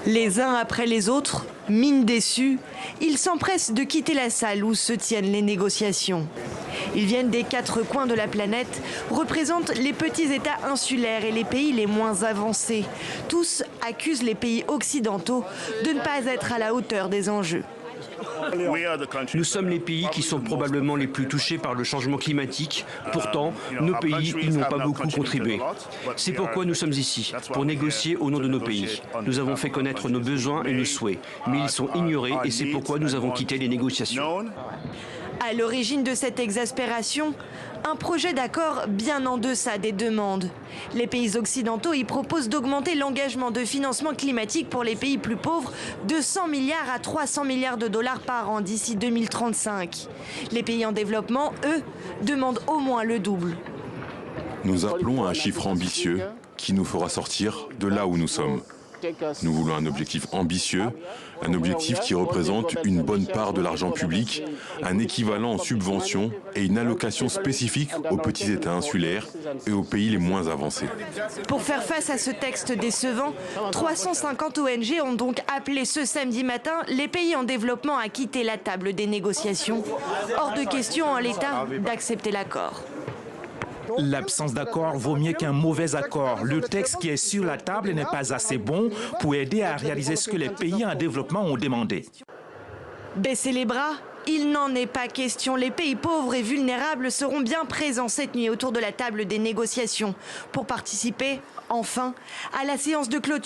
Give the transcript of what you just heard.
Les uns après les autres, mine déçue, ils s'empressent de quitter la salle où se tiennent les négociations. Ils viennent des quatre coins de la planète, représentent les petits États insulaires et les pays les moins avancés. Tous accusent les pays occidentaux de ne pas être à la hauteur des enjeux. Nous sommes les pays qui sont probablement les plus touchés par le changement climatique. Pourtant, nos pays n'y n'ont pas beaucoup contribué. C'est pourquoi nous sommes ici, pour négocier au nom de nos pays. Nous avons fait connaître nos besoins et nos souhaits, mais ils sont ignorés et c'est pourquoi nous avons quitté les négociations. À l'origine de cette exaspération, un projet d'accord bien en deçà des demandes. Les pays occidentaux y proposent d'augmenter l'engagement de financement climatique pour les pays plus pauvres de 100 milliards à 300 milliards de dollars par an d'ici 2035. Les pays en développement, eux, demandent au moins le double. Nous appelons à un chiffre ambitieux qui nous fera sortir de là où nous sommes. Nous voulons un objectif ambitieux, un objectif qui représente une bonne part de l'argent public, un équivalent en subventions et une allocation spécifique aux petits États insulaires et aux pays les moins avancés. Pour faire face à ce texte décevant, 350 ONG ont donc appelé ce samedi matin les pays en développement à quitter la table des négociations. Hors de question en l'état d'accepter l'accord. L'absence d'accord vaut mieux qu'un mauvais accord. Le texte qui est sur la table n'est pas assez bon pour aider à réaliser ce que les pays en développement ont demandé. Baisser les bras ? Il n'en est pas question. Les pays pauvres et vulnérables seront bien présents cette nuit autour de la table des négociations pour participer, enfin, à la séance de clôture.